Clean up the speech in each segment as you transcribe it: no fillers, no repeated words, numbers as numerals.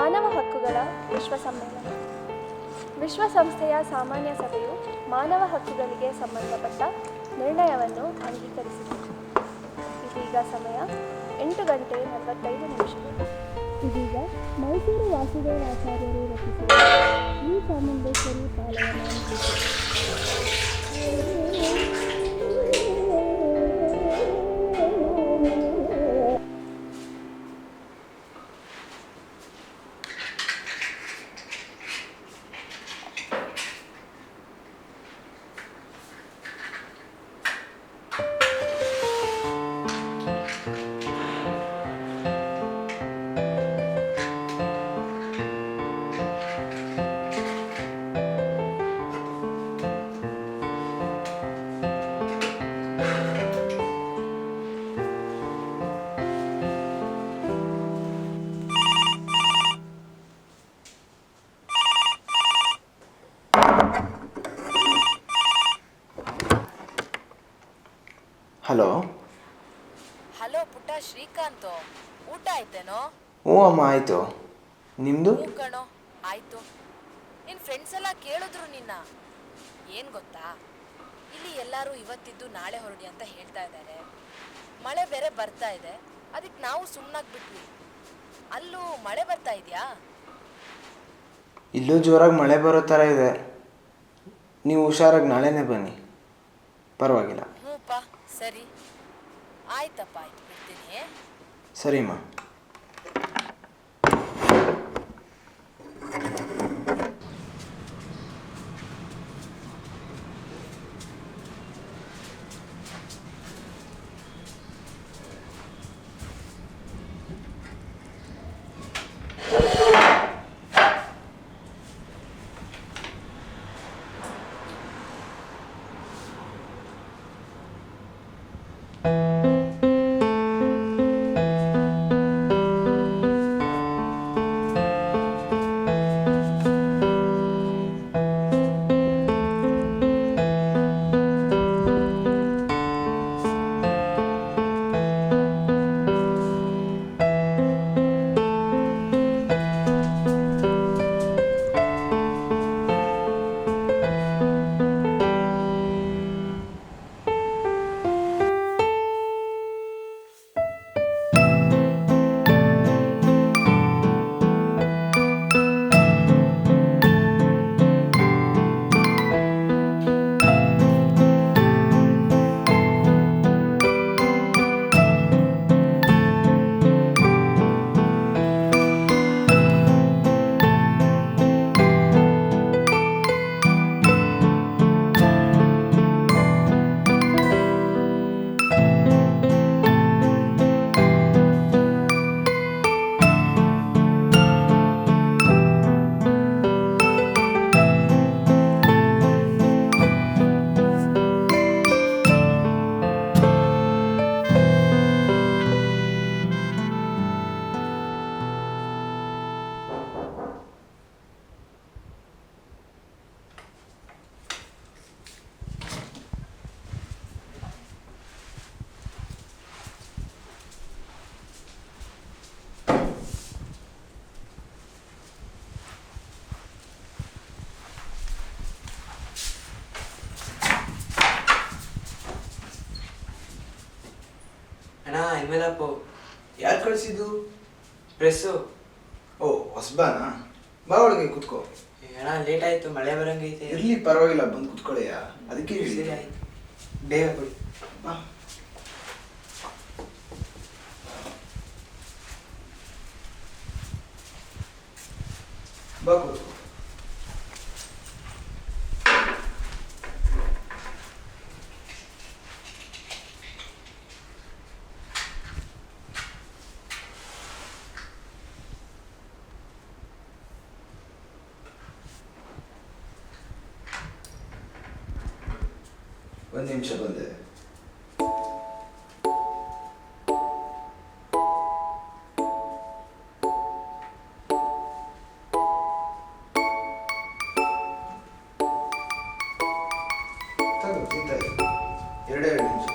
ಮಾನವ ಹಕ್ಕುಗಳ ವಿಶ್ವ ಸಮ್ಮೇಳನ. ವಿಶ್ವಸಂಸ್ಥೆಯ ಸಾಮಾನ್ಯ ಸಭೆಯು ಮಾನವ ಹಕ್ಕುಗಳಿಗೆ ಸಂಬಂಧಪಟ್ಟ ನಿರ್ಣಯವನ್ನು ಅಂಗೀಕರಿಸಿದೆ. ಇದೀಗ ಸಮಯ 8:45. ಇದೀಗ ಮೈಸೂರು ವಾಸುದೇವಾಚಾರ್ಯರು ರಚಿಸಿದ ಈ ಚಾಮುಂಡೇಶ್ವರಿ ಪಾಲವನ ಹಲೋ. ಹಲೋ ಪುಟ್ಟ, ಶ್ರೀಕಾಂತ್. ಊಟ ಆಯ್ತೇನೋ? ಹ್ಞೂ ಅಮ್ಮ, ಆಯಿತು. ನಿಮ್ಮದು? ಹ್ಞೂ ಕಣೋ, ಆಯಿತು. ನಿನ್ನ ಫ್ರೆಂಡ್ಸ್ ಎಲ್ಲ ಕೇಳಿದ್ರು ನಿನ್ನ. ಏನು ಗೊತ್ತಾ, ಇಲ್ಲಿ ಎಲ್ಲರೂ ಇವತ್ತಿದ್ದು ನಾಳೆ ಹೊರಡಿ ಅಂತ ಹೇಳ್ತಾ ಇದ್ದಾರೆ. ಮಳೆ ಬೇರೆ ಬರ್ತಾ ಇದೆ, ಅದಕ್ಕೆ ನಾವು ಸುಮ್ಮನಾಗ್ಬಿಟ್ವಿ. ಅಲ್ಲೂ ಮಳೆ ಬರ್ತಾ ಇದೆಯಾ? ಇಲ್ಲೂ ಜೋರಾಗಿ ಮಳೆ ಬರೋ ಥರ ಇದೆ. ನೀವು ಹುಷಾರಾಗಿ ನಾಳೆನೇ ಬನ್ನಿ, ಪರವಾಗಿಲ್ಲ. ಹ್ಞೂಪ್ಪ, ಸರಿ ಆಯ್ತಪ್ಪ, ಆಯ್ತು, ಬಿಡ್ತೀನಿ. ಸರಿಮ್ಮ. ಅಣ್ಣ, ಇನ್ಮೇಲಪ್ಪು. ಯಾರು ಕಳಿಸಿದ್ದು? ಪ್ರೆಸ್ಸು. ಓ, ಹೊಸಬಾನಾ? ಬಾ, ಒಳಗೆ ಕುತ್ಕೋ. ಅಣ್ಣ, ಲೇಟ್ ಆಯಿತು, ಮಳೆ ಬರಂಗೈತೆ. ಇರಲಿ, ಪರವಾಗಿಲ್ಲ, ಬಂದು ಕುತ್ಕೊಳ್ಳಯ್ಯ. ಅದಕ್ಕೆ ಸರಿ ಆಯ್ತು, ಬೇಗ ಕೊಡಿ. ಬಾ. ಬಾ, ಕೂತ್ಕೋ. ಒಂದು ನಿಮಿಷ ಬಂದೆ. ತಿಂತಾ ಇದ್ದೀನಿ, ಎರಡೇ 2 ನಿಮಿಷ.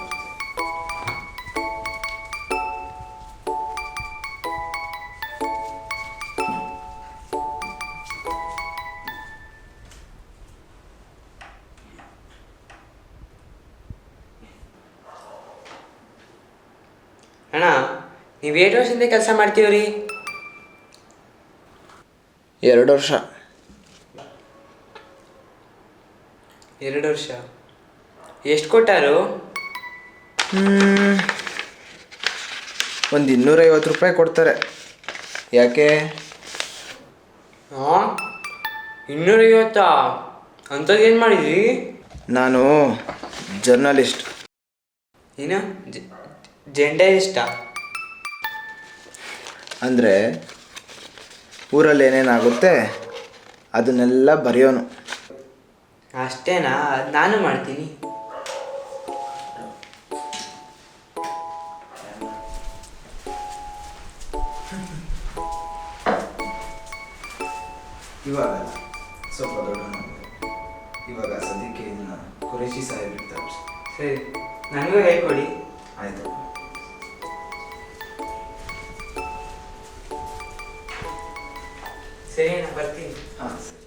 ನೀವು 8 ವರ್ಷದಿಂದ ಕೆಲಸ ಮಾಡ್ತೀವ್ರಿ? 2 ವರ್ಷ. 2 ವರ್ಷ. ಎಷ್ಟು ಕೊಟ್ಟಾರು? ಒಂದು 250 ರೂಪಾಯಿ ಕೊಡ್ತಾರೆ. ಯಾಕೆ? ಹಾಂ, 250? ಅಂಥದ್ದು ಏನು ಮಾಡಿದ್ರಿ? ನಾನು ಜರ್ನಲಿಸ್ಟ್. ಏನು ಜೆಂಡಲಿಸ್ಟಾ? ಅಂದರೆ ಊರಲ್ಲಿ ಏನೇನಾಗುತ್ತೆ ಅದನ್ನೆಲ್ಲ ಬರೆಯೋನು. ಅಷ್ಟೇನಾ? ಅದು ನಾನು ಮಾಡ್ತೀನಿ. ಇವಾಗಲ್ಲ, ಸ್ವಲ್ಪ ದೊಡ್ಡವನಾಗ. ಇವಾಗ ಸದ್ಯಕ್ಕೆ ಇದನ್ನ ಕುರೇಶಿ ಸಾಹೇಬ್ ಇರ್ತಾರೆ. ಸರಿ, ನನಗೂ ಹೇಳ್ಕೊಡಿ. ಆಯಿತು. ಸರಿ, ನಾನು ಬರ್ತೀನಿ. ಹಾಂ ಸರಿ.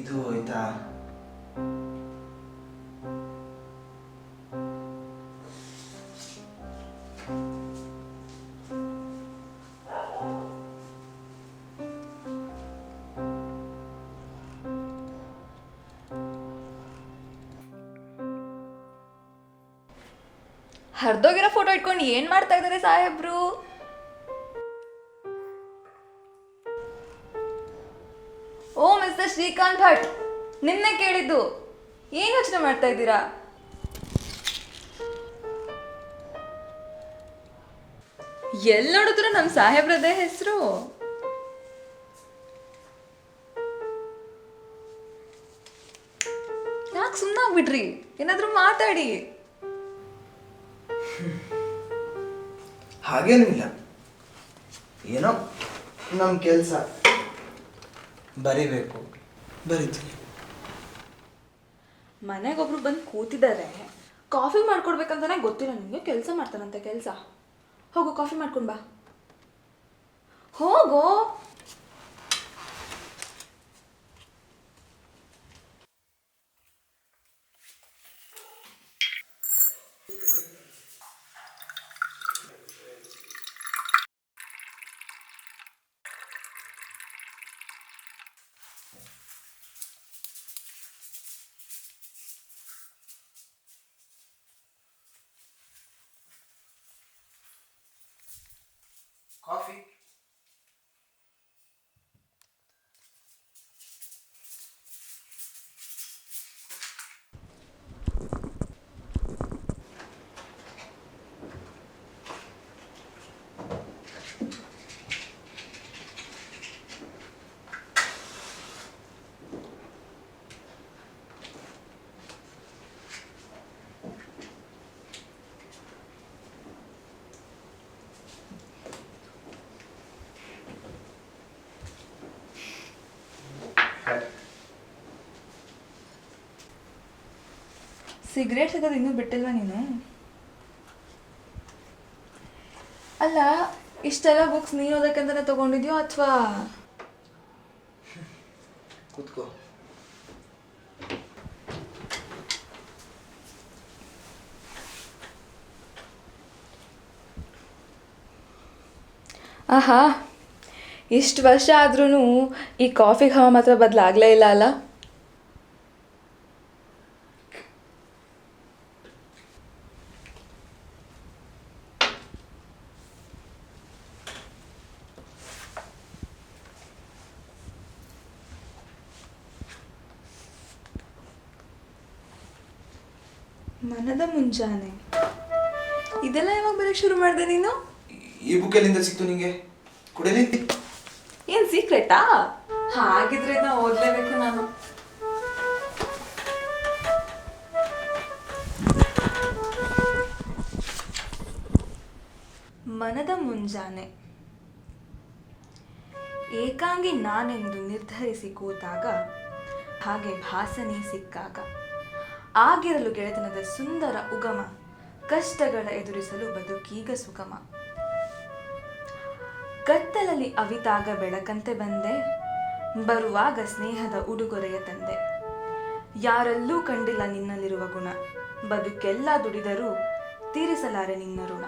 ಇದು ಹೋಯ್ತಾ? ಹರಿದೋಗಿರೋ ಫೋಟೋ ಇಟ್ಕೊಂಡು ಏನು ಮಾಡ್ತಾ ಇದ್ದಾರೆ ಸಾಹೇಬ್ರು? ಓ ಮಿಸ್ಟರ್ ಶ್ರೀಕಾಂತ್ ಭಟ್, ನಿನ್ನೆ ಕೇಳಿದ್ದು. ಏನು ಯೋಚನೆ ಮಾಡ್ತಾ ಇದ್ದೀರಾ? ಎಲ್ಲಿ ನೋಡಿದ್ರು ನಮ್ಮ ಸಾಹೇಬ್ರದೇ ಹೆಸರು. ಯಾಕೆ ಸುಮ್ಮನಾಗ್ಬಿಟ್ರಿ? ಏನಾದರೂ ಮಾತಾಡಿ. ಹಾಗೇನೂ ಇಲ್ಲ, ಏನೋ ನಮ್ಮ ಕೆಲಸ ಬರಿಬೇಕು, ಬರಿತೀನಿ. ಮನೆಗೊಬ್ರು ಬಂದು ಕೂತಿದ್ದಾರೆ, ಕಾಫಿ ಮಾಡ್ಕೊಡ್ಬೇಕಂತಾನೆ ಗೊತ್ತಿಲ್ಲ ನಿಮಗೆ. ಕೆಲಸ ಮಾಡ್ತಾನಂತೆ ಕೆಲಸ. ಹೋಗು ಕಾಫಿ ಮಾಡ್ಕೊಂಡು ಬಾ, ಹೋಗೋ. ಕಾಫಿ. ಸಿಗರೇಟ್ ಸಿಗೋದು ಇನ್ನೂ ಬಿಟ್ಟಿಲ್ವಾ ನೀನು? ಅಲ್ಲ, ಇಷ್ಟೆಲ್ಲ ಬುಕ್ಸ್ ನೀನು ಓದೋಕ್ಕಂತಾನೆ ತೊಗೊಂಡಿದ್ಯೋ ಅಥವಾ? ಕೂತ್ಕೋ. ಆಹಾ, ಇಷ್ಟು ವರ್ಷ ಆದ್ರೂ ಈ ಕಾಫಿ ಹವಾ ಮಾತ್ರ ಬದಲಾಗಲೇ ಇಲ್ಲ ಅಲ್ಲ? ಮನದ ಮುಂಜಾನೆ ಇದೆಲ್ಲ ಯಾವಾಗ ಬರೋಕ್ಕೆ ಶುರು ಮಾಡಿದೆ ನೀನು? ಈ ಬುಕ್ ಎಲ್ಲಿಂದ ಸಿಕ್ತು ನಿಂಗೆ? ಕುಡಲಿ. ಏನು ಸೀಕ್ರೆಟಾ? ಹಾಗಿದ್ರೆ ಇದನ್ನ ಓದಲೇಬೇಕು ನಾನು. ಮನದ ಮುಂಜಾನೆ. ಏಕಾಂಗಿ ನಾನೆಂದು ನಿರ್ಧರಿಸಿ ಕೂತಾಗ, ಹಾಗೆ ಭಾಸನಿ ಸಿಕ್ಕಾಗ, ಆಗಿರಲು ಗೆಳೆತನದ ಸುಂದರ ಉಗಮ, ಕಷ್ಟಗಳ ಎದುರಿಸಲು ಬದುಕೀಗ ಸುಗಮ. ಕತ್ತಲಲ್ಲಿ ಅವಿತಾಗ ಬೆಳಕಂತೆ ಬಂದೆ, ಬರುವಾಗ ಸ್ನೇಹದ ಉಡುಗೊರೆಯ ತಂದೆ. ಯಾರಲ್ಲೂ ಕಂಡಿಲ್ಲ ನಿನ್ನಲ್ಲಿರುವ ಗುಣ, ಬದುಕೆಲ್ಲ ದುಡಿದರೂ ತೀರಿಸಲಾರೆ ನಿನ್ನ ಋಣ.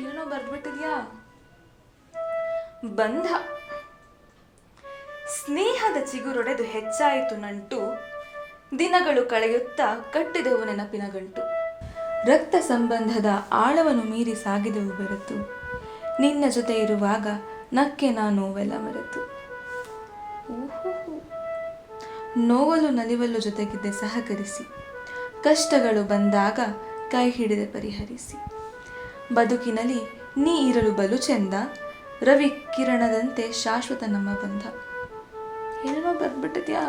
ಏನೋ ಬರ್ದ್ಬಿಟ್ಟಿದ್ಯಾ? ಬಂಧ. ಸ್ನೇಹದ ಚಿಗುರೊಡೆದು ಹೆಚ್ಚಾಯಿತು ನಂಟು, ದಿನಗಳು ಕಳೆಯುತ್ತಾ ಕಟ್ಟಿದೆವು ನೆನಪಿನ ಗಂಟು. ರಕ್ತ ಸಂಬಂಧದ ಆಳವನ್ನು ಮೀರಿ ಸಾಗಿದೆವು ಬೆರೆತು, ನಿನ್ನ ಜೊತೆ ಇರುವಾಗ ನಕ್ಕೆ ನೋವೆಲ್ಲ ಮರೆತು. ನೋವಲು ನಲಿವಲು ಜೊತೆಗಿದ್ದೆ ಸಹಕರಿಸಿ, ಕಷ್ಟಗಳು ಬಂದಾಗ ಕೈ ಹಿಡಿದೆ ಪರಿಹರಿಸಿ. ಬದುಕಿನಲ್ಲಿ ನೀ ಇರಲು ಬಲು ಚೆಂದ, ರವಿ ಕಿರಣದಂತೆ ಶಾಶ್ವತ ನಮ್ಮ ಬಂಧ. ಏನೋ ಬರ್ಬಿಟ್ಟಿದ್ಯಾ?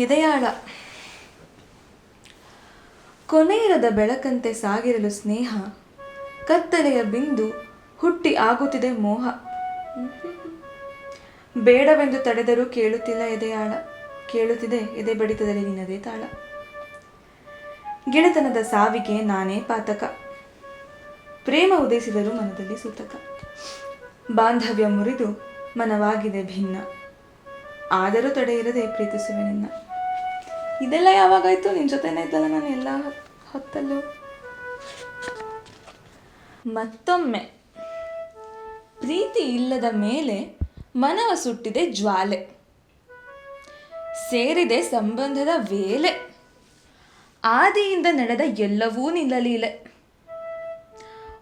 ಎದೆಯಾಳ. ಕೊನೆಯಿರದ ಬೆಳಕಂತೆ ಸಾಗಿರಲು ಸ್ನೇಹ, ಕತ್ತಲೆಯ ಬಿಂದು ಹುಟ್ಟಿ ಆಗುತ್ತಿದೆ ಮೋಹ. ಬೇಡವೆಂದು ತಡೆದರೂ ಕೇಳುತ್ತಿಲ್ಲ ಎದೆಯಾಳ, ಕೇಳುತ್ತಿದೆ ಎದೆ ಬಡಿತದಲ್ಲಿ ನಿನ್ನದೇ ತಾಳ. ಗೆಳೆತನದ ಸಾವಿಗೆ ನಾನೇ ಪಾತಕ, ಪ್ರೇಮ ಉದಯಿಸಿದರೂ ಮನದಲ್ಲಿ ಸೂತಕ. ಬಾಂಧವ್ಯ ಮುರಿದು ಮನವಾಗಿದೆ ಭಿನ್ನ, ಆದರೂ ತಡೆಯಿರದೆ ಪ್ರೀತಿಸುವೆ ನಿನ್ನ. ಇದೆಲ್ಲ ಯಾವಾಗಾಯ್ತು? ನಿನ್ನ ಜೊತೆನೇ ಇದ್ದಲ್ಲ ನಾನು ಎಲ್ಲ ಹೊತ್ತಲ್ಲೂ. ಮತ್ತೊಮ್ಮೆ ಪ್ರೀತಿ ಇಲ್ಲದ ಮೇಲೆ ಮನವ ಸುಟ್ಟಿದೆ ಜ್ವಾಲೆ, ಸೇರಿದೆ ಸಂಬಂಧದ ವೇಲೆ. ಆದಿಯಿಂದ ನಡೆದ ಎಲ್ಲವೂ ನಿಲ್ಲಲೀಲೆ,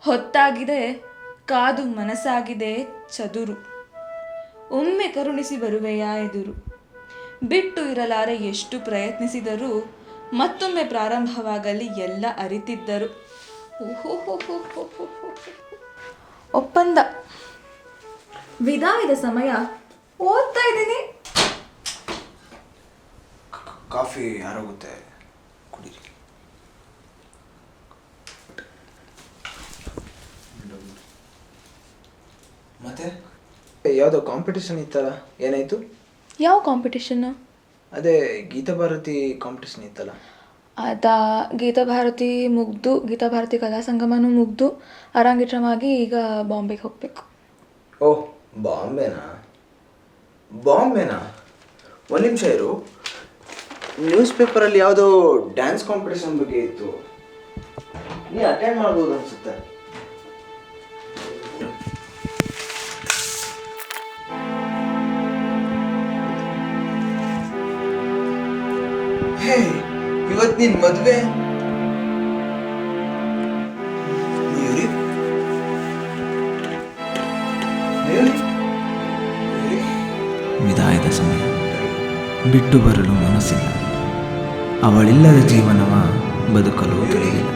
ಹೊತ್ತಾಗಿದೆ ಕಾದು ಮನಸ್ಸಾಗಿದೆ ಚದುರು. ಒಮ್ಮೆ ಕರುಣಿಸಿ ಬರುವೆಯಾ ಎದುರು, ಬಿಟ್ಟು ಇರಲಾರೆ ಎಷ್ಟು ಪ್ರಯತ್ನಿಸಿದರೂ, ಮತ್ತೊಮ್ಮೆ ಪ್ರಾರಂಭವಾಗಲಿ ಎಲ್ಲ ಅರಿತಿದ್ದರು. ಒಪ್ಪಂದ. ವಿದಾಯದ ಸಮಯ. ಓದ್ತಾ ಇದ್ದೀನಿ. ಕಾಫಿ ಯಾರಾಗುತ್ತೆ, ಕುಡೀರಿ. ಮತ್ತೆ ಯಾವುದೋ ಕಾಂಪಿಟೇಷನ್ ಇತ್ತಲ್ಲ, ಏನಾಯ್ತು? ಯಾವ ಕಾಂಪಿಟೇಷನ್ನು? ಅದೇ ಗೀತಭಾರತಿ ಕಾಂಪಿಟೇಷನ್ ಇತ್ತಲ್ಲ. ಅದಾ, ಗೀತಭಾರತಿ ಮುಗ್ದು, ಗೀತಭಾರತಿ ಕಲಾ ಸಂಗಮನೂ ಮುಗ್ದು ಅರಂಗೇಟ್ರಮಾಗಿ ಈಗ ಬಾಂಬೆಗೆ ಹೋಗಬೇಕು. ಓಹ್, ಬಾಂಬೆನಾ? ಒಂದು ನಿಮಿಷ ಇರು. ನ್ಯೂಸ್ ಪೇಪರಲ್ಲಿ ಯಾವುದೋ ಡ್ಯಾನ್ಸ್ ಕಾಂಪಿಟೇಷನ್ ಬಗ್ಗೆ ಇತ್ತು, ನೀ ಅಟೆಂಡ್ ಮಾಡ್ಬೋದು ಅನ್ಸುತ್ತೆ. ಹೇ, ಇವತ್ತು ನಿನ್ ಮದುವೆ. ವಿದಾಯದ ಸಮಯ. ಬಿಟ್ಟು ಬರಲು ಮನಸ್ಸಿಲ್ಲ, ಅವಳಿಲ್ಲದ ಜೀವನವ ಬದುಕಲು ತಿಳಿಯಿಲ್ಲ.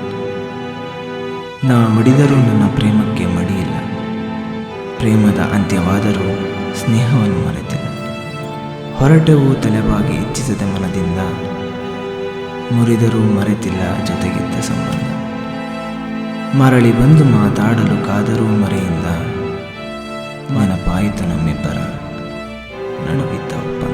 ನಾ ಮಡಿದರೂ ನನ್ನ ಪ್ರೇಮಕ್ಕೆ ಮಡಿಯಿಲ್ಲ, ಪ್ರೇಮದ ಅಂತ್ಯವಾದರೂ ಸ್ನೇಹವನ್ನು ಮರೆತಿಲ್ಲ. ಹೊರಟೆವು ತಲೆಬಾಗಿ ಇಚ್ಛಿಸದ ಮನದಿಂದ, ಮುರಿದರೂ ಮರೆತಿಲ್ಲ ಜೊತೆಗಿದ್ದ ಸಂಬಂಧ. ಮರಳಿ ಬಂದು ಮಾತಾಡಲು ಕಾದರೂ ಮರೆಯಿಂದ, ನೆನಪಾಯಿತು ನಮ್ಮಿಬ್ಬರ ನಡುವಿದ್ದ ಒಪ್ಪಂದ.